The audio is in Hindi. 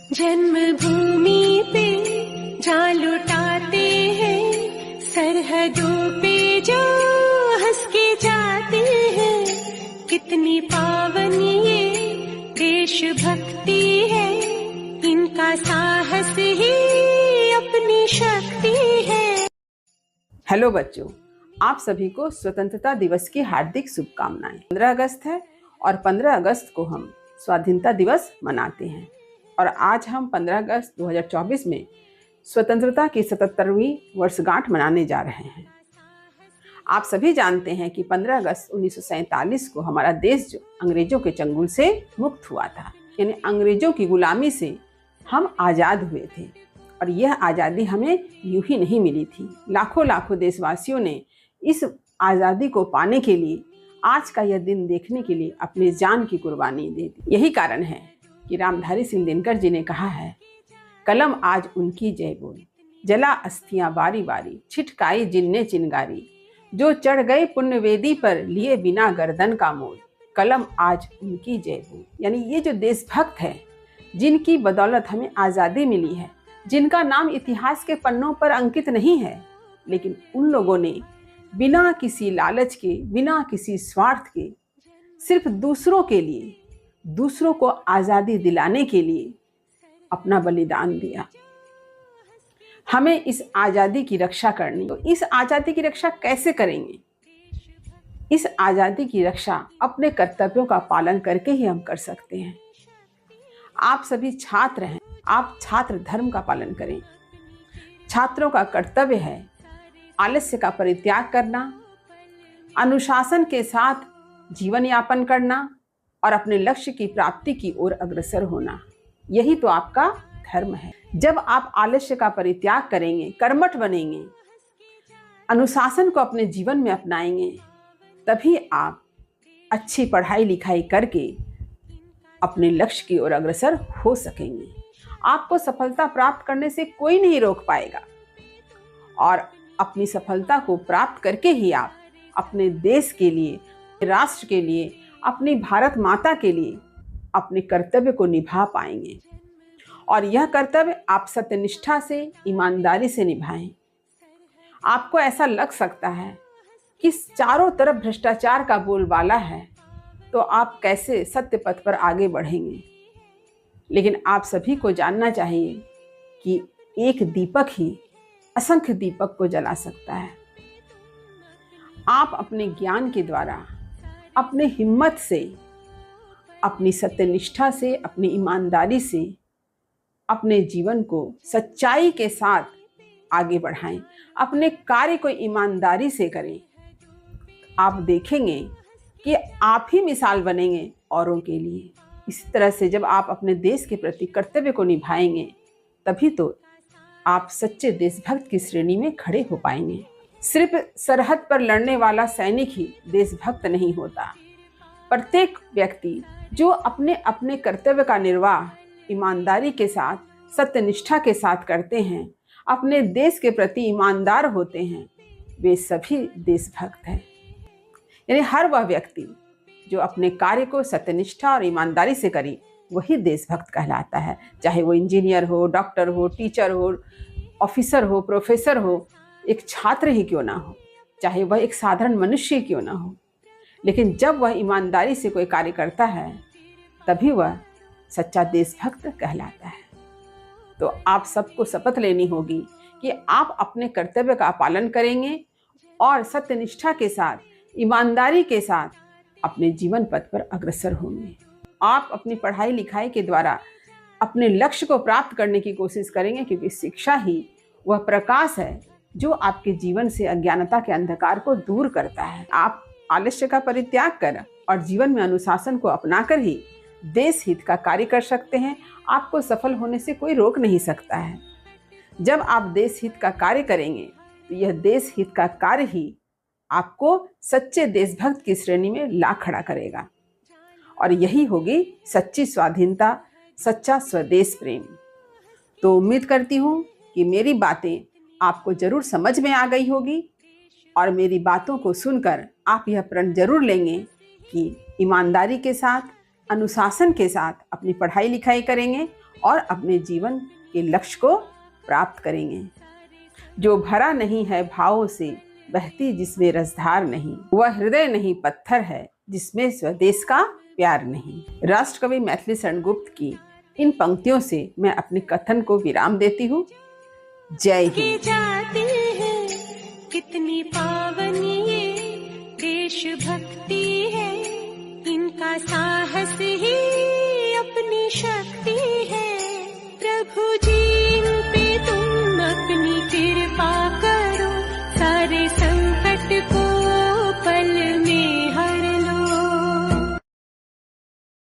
जन्मभूमि पे जा लुटाते हैं, सरहदों पे जो हंस के जाते हैं। कितनी पावन ये देशभक्ति है, इनका साहस ही अपनी शक्ति है। हेलो बच्चों, आप सभी को स्वतंत्रता दिवस की हार्दिक शुभकामनाएं। 15 अगस्त है और 15 अगस्त को हम स्वाधीनता दिवस मनाते हैं और आज हम 15 अगस्त 2024 में स्वतंत्रता की 77वीं वर्षगांठ मनाने जा रहे हैं। आप सभी जानते हैं कि 15 अगस्त 1947 को हमारा देश जो अंग्रेजों के चंगुल से मुक्त हुआ था, यानी अंग्रेजों की गुलामी से हम आज़ाद हुए थे। और यह आज़ादी हमें यूं ही नहीं मिली थी। लाखों लाखों देशवासियों ने इस आज़ादी को पाने के लिए, आज का यह दिन देखने के लिए अपनी जान की कुर्बानी दे दी। यही कारण है कि रामधारी सिंह दिनकर जी ने कहा है, कलम आज उनकी जय बोल, जला अस्थियां बारी बारी, छिटकाई जिनने चिनगारी, जो चढ़ गए पुण्य वेदी पर लिए बिना गर्दन का मोल, कलम आज उनकी जय बोल। यानी ये जो देशभक्त है, जिनकी बदौलत हमें आज़ादी मिली है, जिनका नाम इतिहास के पन्नों पर अंकित नहीं है, लेकिन उन लोगों ने बिना किसी लालच के, बिना किसी स्वार्थ के, सिर्फ दूसरों के लिए, दूसरों को आज़ादी दिलाने के लिए अपना बलिदान दिया। हमें इस आज़ादी की रक्षा करनी। तो इस आज़ादी की रक्षा कैसे करेंगे? इस आज़ादी की रक्षा अपने कर्तव्यों का पालन करके ही हम कर सकते हैं। आप सभी छात्र हैं, आप छात्र धर्म का पालन करें। छात्रों का कर्तव्य है आलस्य का परित्याग करना, अनुशासन के साथ जीवन यापन करना और अपने लक्ष्य की प्राप्ति की ओर अग्रसर होना। यही तो आपका धर्म है। जब आप आलस्य का परित्याग करेंगे, कर्मठ बनेंगे, अनुशासन को अपने जीवन में अपनाएंगे, तभी आप अच्छी पढ़ाई लिखाई करके अपने लक्ष्य की ओर अग्रसर हो सकेंगे। आपको सफलता प्राप्त करने से कोई नहीं रोक पाएगा और अपनी सफलता को प्राप्त करके ही आप अपने देश के लिए, राष्ट्र के लिए, अपनी भारत माता के लिए अपने कर्तव्य को निभा पाएंगे। और यह कर्तव्य आप सत्यनिष्ठा से, ईमानदारी से निभाएं। आपको ऐसा लग सकता है कि चारों तरफ भ्रष्टाचार का बोलबाला है, तो आप कैसे सत्य पथ पर आगे बढ़ेंगे? लेकिन आप सभी को जानना चाहिए कि एक दीपक ही असंख्य दीपक को जला सकता है। आप अपने ज्ञान के द्वारा, अपने हिम्मत से, अपनी सत्यनिष्ठा से, अपनी ईमानदारी से अपने जीवन को सच्चाई के साथ आगे बढ़ाएं। अपने कार्य को ईमानदारी से करें। आप देखेंगे कि आप ही मिसाल बनेंगे औरों के लिए। इसी तरह से जब आप अपने देश के प्रति कर्तव्य को निभाएंगे, तभी तो आप सच्चे देशभक्त की श्रेणी में खड़े हो पाएंगे। सिर्फ सरहद पर लड़ने वाला सैनिक ही देशभक्त नहीं होता। प्रत्येक व्यक्ति जो अपने अपने कर्तव्य का निर्वाह ईमानदारी के साथ, सत्यनिष्ठा के साथ करते हैं, अपने देश के प्रति ईमानदार होते हैं, वे सभी देशभक्त हैं। यानी हर वह व्यक्ति जो अपने कार्य को सत्यनिष्ठा और ईमानदारी से करे, वही देशभक्त कहलाता है। चाहे वो इंजीनियर हो, डॉक्टर हो, टीचर हो, ऑफिसर हो, प्रोफेसर हो, एक छात्र ही क्यों ना हो, चाहे वह एक साधारण मनुष्य क्यों ना हो, लेकिन जब वह ईमानदारी से कोई कार्य करता है, तभी वह सच्चा देशभक्त कहलाता है। तो आप सबको शपथ लेनी होगी कि आप अपने कर्तव्य का पालन करेंगे और सत्यनिष्ठा के साथ, ईमानदारी के साथ अपने जीवन पथ पर अग्रसर होंगे। आप अपनी पढ़ाई लिखाई के द्वारा अपने लक्ष्य को प्राप्त करने की कोशिश करेंगे, क्योंकि शिक्षा ही वह प्रकाश है जो आपके जीवन से अज्ञानता के अंधकार को दूर करता है। आप आलस्य का परित्याग कर और जीवन में अनुशासन को अपनाकर ही देश हित का कार्य कर सकते हैं। आपको सफल होने से कोई रोक नहीं सकता है। जब आप देश हित का कार्य करेंगे, तो यह देश हित का कार्य ही आपको सच्चे देशभक्त की श्रेणी में ला खड़ा करेगा और यही होगी सच्ची स्वाधीनता, सच्चा स्वदेश प्रेम। तो उम्मीद करती हूँ कि मेरी बातें आपको जरूर समझ में आ गई होगी और मेरी बातों को सुनकर आप यह प्रण जरूर लेंगे कि ईमानदारी के साथ, अनुशासन के साथ अपनी पढ़ाई लिखाई करेंगे और अपने जीवन के लक्ष्य को प्राप्त करेंगे। जो भरा नहीं है भावों से, बहती जिसमें रसधार नहीं, वह हृदय नहीं पत्थर है जिसमें स्वदेश का प्यार नहीं। राष्ट्रकवि मैथिली शरण गुप्त की इन पंक्तियों से मैं अपने कथन को विराम देती हूँ। जय हिंद। जाती है कितनी पावन ये देशभक्ति है, इनका साहस ही अपनी शक्ति है। प्रभु जी